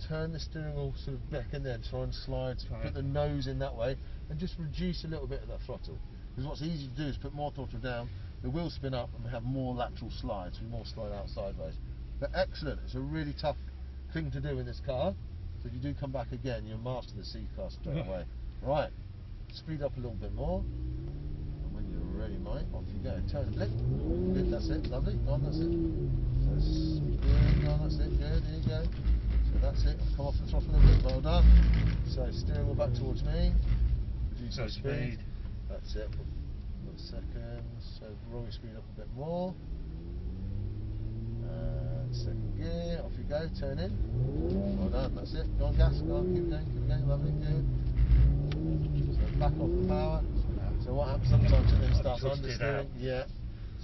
turn the steering wheel sort of back and then try and slide, put the nose in that way, and just reduce a little bit of that throttle. Because what's easy to do is put more throttle down, the wheels spin up, and we have more lateral slide, so we more slide out sideways. But excellent, it's a really tough thing to do in this car. So if you do come back again, you'll master the C-car straight away. Right, speed up a little bit more. When you're ready, mate, off you go. Turn blip. Good, that's it, lovely. Go on, that's it. So good, go on, that's it, good, here you go. So that's it, come off the throttle a bit, well done. So steering wheel back towards me. Reduce your speed. That's it, for a second. So roll your speed up a bit more. Second gear, off you go, turn in. Well done, that's it. Go on, gas, go on, keep going, lovely, good. So back off the power. So what happens sometimes it then starts understeering. Yeah.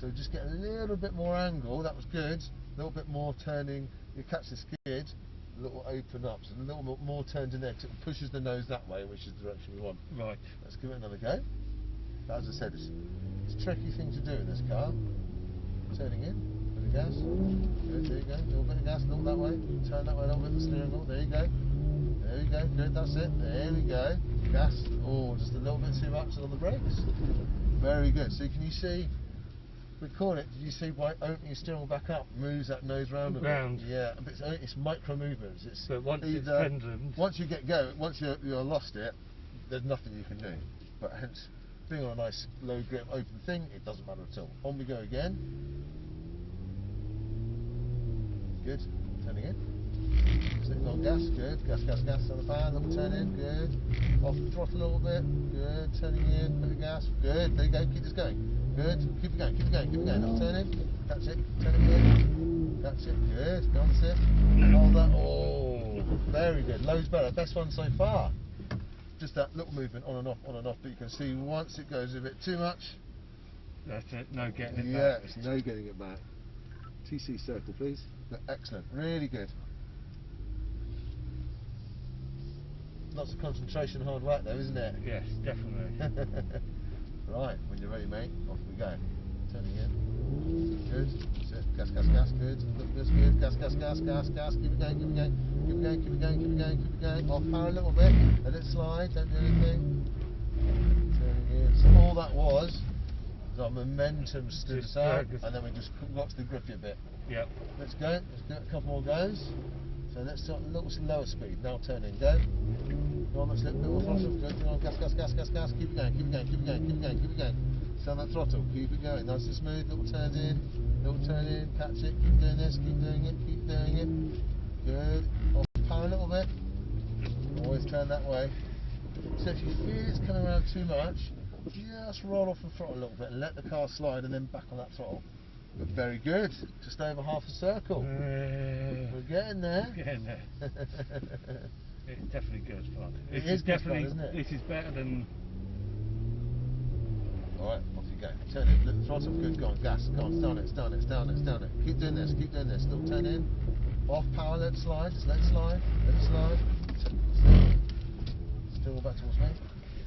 So just get a little bit more angle, that was good. A little bit more turning, you catch the skid, a little open up, so a little bit more turned in there because it pushes the nose that way, which is the direction we want. Right. Let's give it another go. But as I said, it's a tricky thing to do in this car. Turning in, bit of gas. Good, there you go. A little bit of gas, look that way. Turn that way a little bit, the steering wheel. There you go. There you go, good, that's it. There we go. Gas. Oh, just a little bit too much on the brakes. Very good. So can you see, record it, did you see by opening your steering wheel back up, moves that nose round a bit? Yeah, but it's micro movements. It's but once either, it's pendulum. once you get going, once you're lost it, there's nothing you can do. But hence, gripping or a nice low grip open thing, it doesn't matter at all. On we go again. Good. Turning in. Sitting on gas. Good. Gas, gas, gas on the pan. Little turn in. Good. Off the throttle a little bit. Good. Turning in. Bit of gas. Good. There you go. Keep this going. Good. Keep it going. Keep it going. Keep it going. Little turn in. That's it. Turning in. That's it. Good. Go on, that's it. Hold that. Oh, very good. Low's better. Best one so far. Just that little movement on and off, on and off. But you can see once it goes a bit too much. That's it. No getting it back. Yeah, it's no getting it back. TC circle, please. Excellent. Really good. Lots of concentration, hard work though, isn't it? Yes, definitely. Right, when you're ready, mate, off we go. Turning in. Good. That's it. Gas, gas, gas. Good. Look at this. Good. Gas, gas, gas, gas, gas. Keep it going, keep it going. Keep it going, keep it going, keep it going, keep it going. Off power a little bit. Let it slide. Don't do anything. Turning in. So all that was our momentum stood us out, and then we just got to the grippy a bit. Yep. Let's go. Let's do a couple more goes. So let's start a little lower speed. Now turn in. Go. Go on, let's let go of throttle. Go on, gas, gas, gas, gas, gas. Keep it going, keep it going, keep it going, keep it going, keep it going. Stand that throttle. Keep it going. Nice and smooth. Little turns in. Little turn in. Catch it. Keep doing this. Keep doing it. Keep doing it. Good. Off power a little bit. Always turn that way. So if you feel it's coming around too much, just roll off the throttle a little bit and let the car slide and then back on that throttle. But very good. Just over half a circle. We're getting there. Getting there. It's definitely good fun. It is definitely fun, isn't it? This is better than. Alright, off you go. Turn it, let the throttle, good, go on, gas, go on, down it, down it, down it, down it. Keep doing this, little turn in. Off power, let it slide, just let it slide, let it slide. Still back towards me.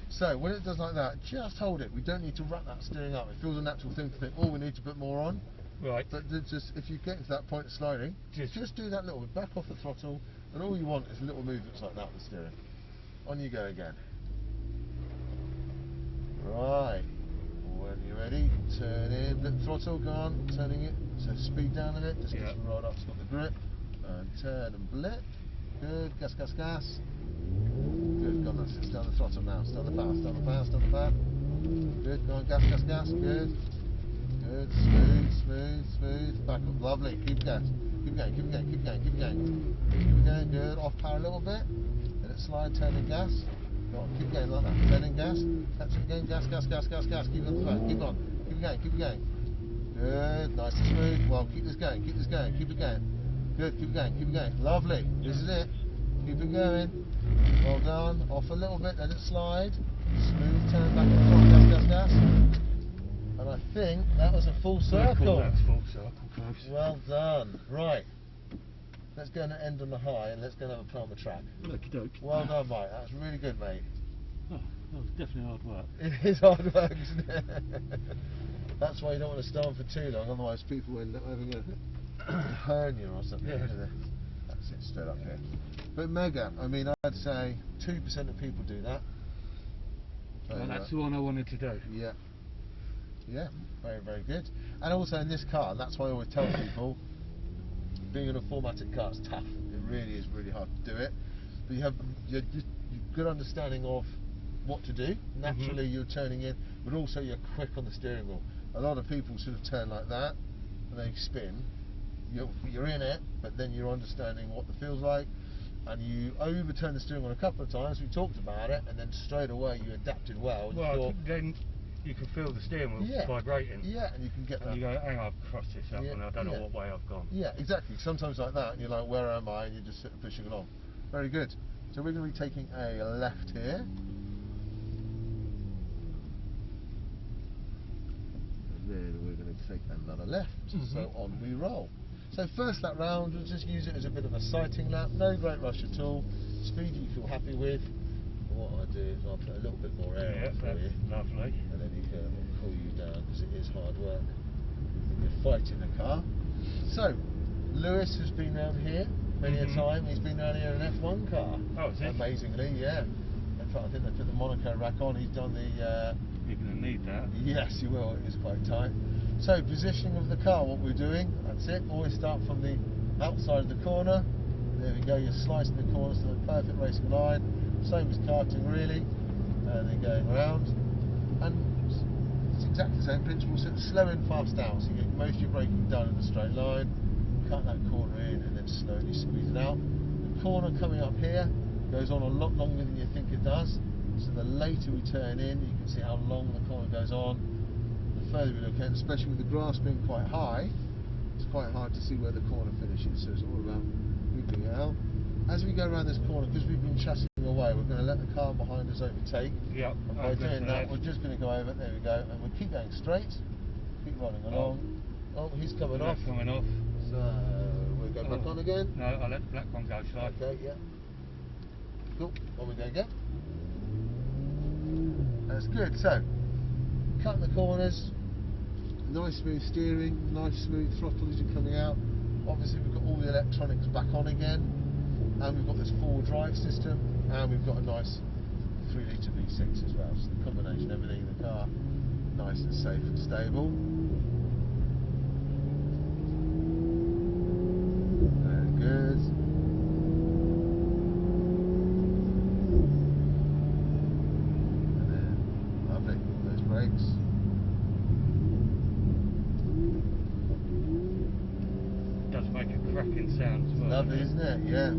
So, when it does like that, just hold it. We don't need to wrap that steering up. It feels a natural thing to think, oh, we need to put more on. Right. But just if you get to that point of sliding, just do that little bit, back off the throttle, and all you want is little movements like that with the steering. On you go again. Right. When you're ready, turn in, let the throttle, go on, turning it, so speed down a bit, just gets right up, stop the grip, and turn and blip. Good, gas, gas, gas. Good, go on, that's it, down the throttle now, down the power, down the power, down the power. Good, go on, gas, gas, gas, good. Good, smooth, smooth, smooth, back up, lovely, keep going, keep going, keep going, keep going, keep going. Keep going, good, off power a little bit, let it slide, turn in gas. Go on, keep going like that, turn in gas, catch it again, gas, gas, gas, gas, gas, keep it on the phone, keep on, keep it going, keep it going. Good, nice and smooth, well, keep this going, keep this going, keep it going. Good, keep it going, keep it going, lovely, this is it, keep it going. Well done, off a little bit, let it slide, smooth turn back and forth, gas, gas, gas. And I think that was a full circle. That's full circle, close. Well done, right. Let's go and end on the high and let's go and have a play on the track. Okie doke. Well done, mate. That's really good, mate. Oh, that was definitely hard work. It is hard work, isn't it? That's why you don't want to stand for too long, otherwise people end up having a hernia or something. Yeah. That's it, straight up here. But mega, I mean, I'd say 2% of people do that. Well, that's the one I wanted to do. Yeah. Yeah, very, very good. And also in this car, that's why I always tell people, being in a formatted car is tough. It really is really hard to do it. But you have a good understanding of what to do. Naturally you're turning in, but also you're quick on the steering wheel. A lot of people sort of turn like that and they spin. You're in it, but then you're understanding what the feels like, and you overturn the steering wheel a couple of times. We talked about it, and then straight away you adapted well. And well, then you can feel the steering wheel vibrating. Yeah, and you can get that. And you go, hang on, I've crossed this up and I don't know what way I've gone. Yeah, exactly. Sometimes like that, and you're like, where am I? And you're just sitting pushing along. Very good. So we're going to be taking a left here. And then we're going to take another left. So on we roll. So first lap round, we'll just use it as a bit of a sighting lap. No great rush at all. Speed you feel happy with. What I do is I'll put a little bit more air on for you. Lovely. And then you can cool you down because it is hard work. You're fighting the car. So, Lewis has been round here many a time. He's been round here in an F1 car. Oh, is he? Amazingly, yeah. In fact, I think they put the Monaco rack on. He's done the... You're going to need that. Yes, you will. It is quite tight. So, positioning of the car, what we're doing, that's it. Always start from the outside of the corner. There we go, you're slicing the corners to the perfect racing line. Same as karting really, and then going around. and it's exactly the same principle. So slow in, fast out. So you get most of your braking done in a straight line. Cut that corner in and then slowly squeeze it out. The corner coming up here goes on a lot longer than you think it does. So the later we turn in, you can see how long the corner goes on. The further we look in, especially with the grass being quite high, it's quite hard to see where the corner finishes. So it's all about moving it out. As we go around this corner, because we've been chasing away, we're going to let the car behind us overtake. Yep. And by doing that, we're just going to go over. There we go, and we'll keep going straight. Keep rolling along. Oh, he's coming off. Coming off. So we'll go back on again. No, I'll let the black one go, shall I? Okay, yeah. Cool. On we go again. That's good. So, cutting the corners, nice smooth steering, nice smooth throttle as you're coming out. Obviously we've got all the electronics back on again, and we've got this 4-drive system, and we've got a nice 3-litre V6 as well. So the combination, everything in the car, nice and safe and stable. Very good. And then, lovely, those brakes. Does make a cracking sound as well. Lovely, isn't it? Yeah.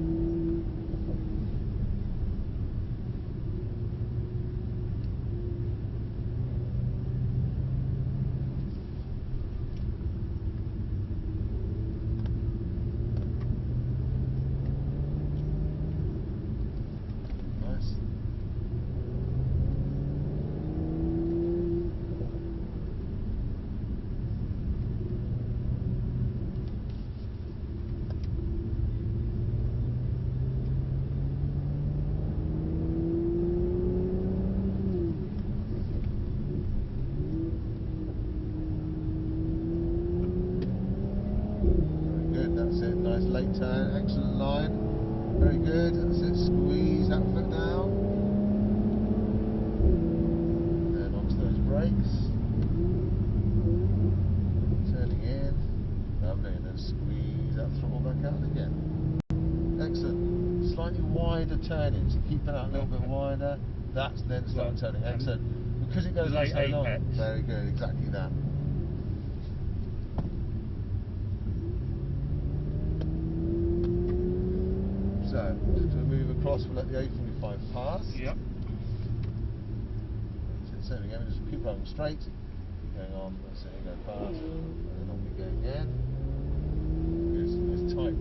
Nice. That's it, nice late turn, excellent line, very good, that's it, squeeze that foot down, then onto those brakes, turning in, lovely, and then squeeze that throttle back out again, excellent, slightly wider turning, so keep it out a little bit wider, that's then start turning, excellent, because it goes on so long, very good, exactly that. So, just to move across, we'll let the A45 pass. Yep. So there we go, just keep rolling straight, keep going on, that's it, go past, and then on we go again. It's tight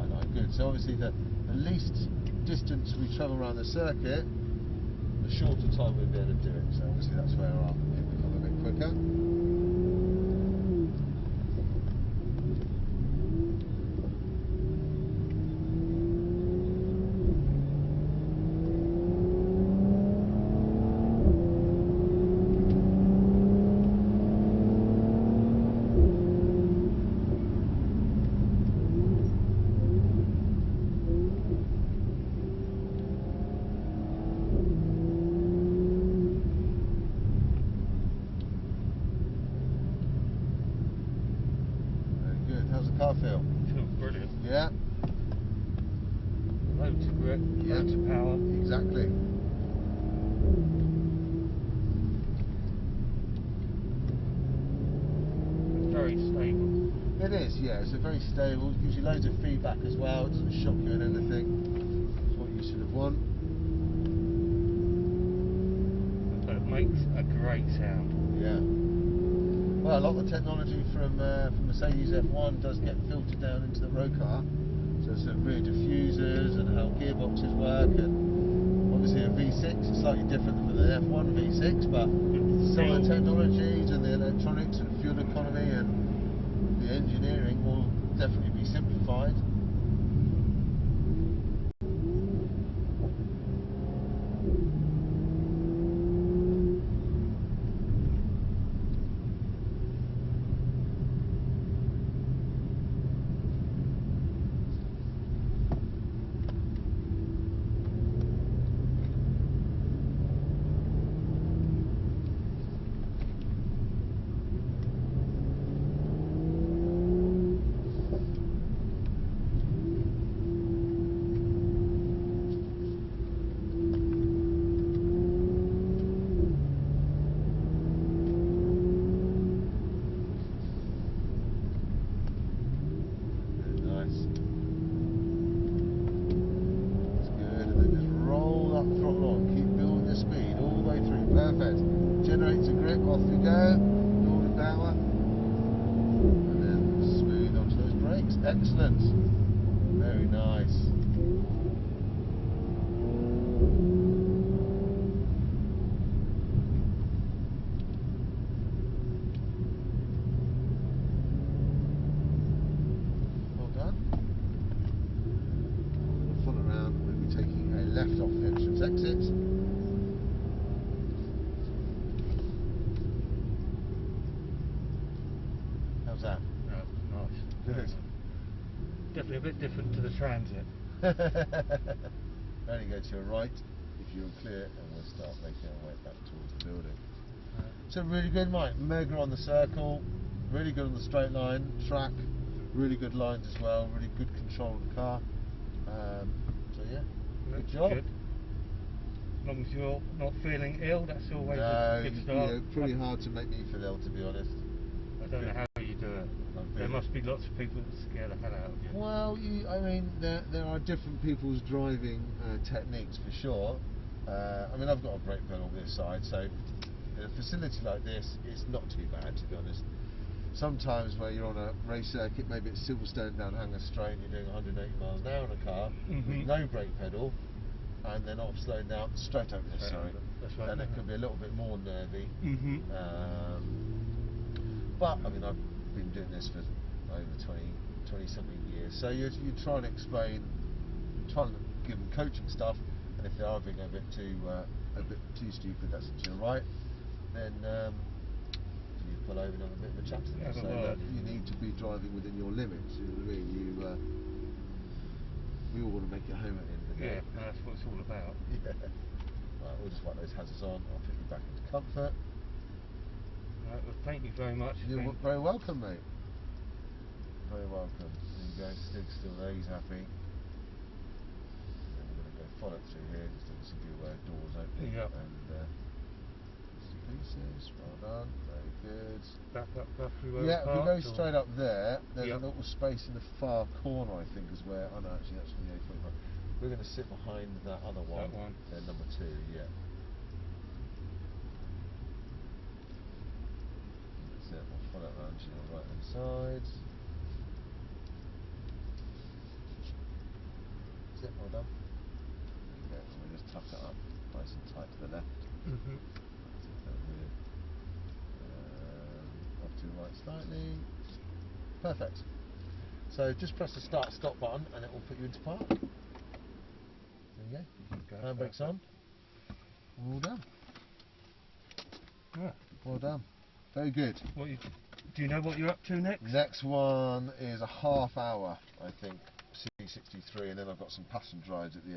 line, good. So obviously the least distance we travel around the circuit, the shorter time we'll be able to do it. So obviously that's where it will become a bit quicker. How's the car feel? Feels brilliant. Yeah. Loads of grip, loads of power. Exactly. It's very stable. It is, yeah. It's a very stable. It gives you loads of feedback as well. It doesn't shock you in anything. It's what you sort of want. But it makes a great sound. Yeah. Well, a lot of the technology from Mercedes F1 does get filtered down into the road car. So some rear diffusers and how gearboxes work, and obviously a V6 is slightly different from the F1 V6, but some of the technologies and the electronics and fuel economy and the engineering will definitely be simplified. Perfect. Generator grip, off we go. Northern power. And then smooth onto those brakes. Excellent. Very nice. Well done. Full around, we'll be taking a left off the entrance exit. How's that? Oh, nice. Good. Definitely a bit different to the Transit. Only go to your right if you're clear, and we'll start making our way back towards the building. So really good, Mike. Mega on the circle, really good on the straight line, track, really good lines as well, really good control of the car. So yeah, good job. Good. As long as you're not feeling ill, that's always No, a good start. pretty hard to make me feel ill, to be honest. I don't know how you do it. There must be lots of people that scare the hell out of you. Well, I mean, there are different people's driving techniques for sure. I mean, I've got a brake pedal this side, so in a facility like this, it's not too bad, to be honest. Sometimes where you're on a race circuit, maybe it's Silverstone down Hanger Straight, and you're doing 180 miles an hour in a car with no brake pedal, and then off slowing down straight over this, sorry. That's right. Then it could be a little bit more nervy. But I mean, I've been doing this for over 20 something years, so you try and explain, try and give them coaching stuff, and if they are being a bit too stupid, that's to your right, then you pull over and have a bit of a chat to them. So that you need to be driving within your limits. You know what I mean? We all want to make it home at the end of the day. Yeah, that's what it's all about. Yeah. Right, we'll just wipe those hazards on. I'll put you back into comfort. Well, thank you very much. You're very welcome, mate. Very welcome. There you go. Stig's still there. He's happy. Then we're going to go follow it through here. Just obviously be aware doors open. Yep. And bits and pieces. Well done. Very good. Back up roughly where Yeah, if we go straight up there, there's Yep. a little space in the far corner, I think, is where. Oh no, actually, that's from the A45. We're going to sit behind that other one. That one. Number 2, yeah. That's it. We'll follow it around to your right hand side. That's it. Well done. There we go. And we'll just tuck it up nice and tight to the left. That's it down here. Off to the right slightly. Perfect. So just press the start stop button and it will put you into park. There you go. Handbrakes on. We're all done. Yeah. Well done. Very good. Do you know what you're up to next? Next one is a half hour, I think, C63, and then I've got some passenger rides at the end.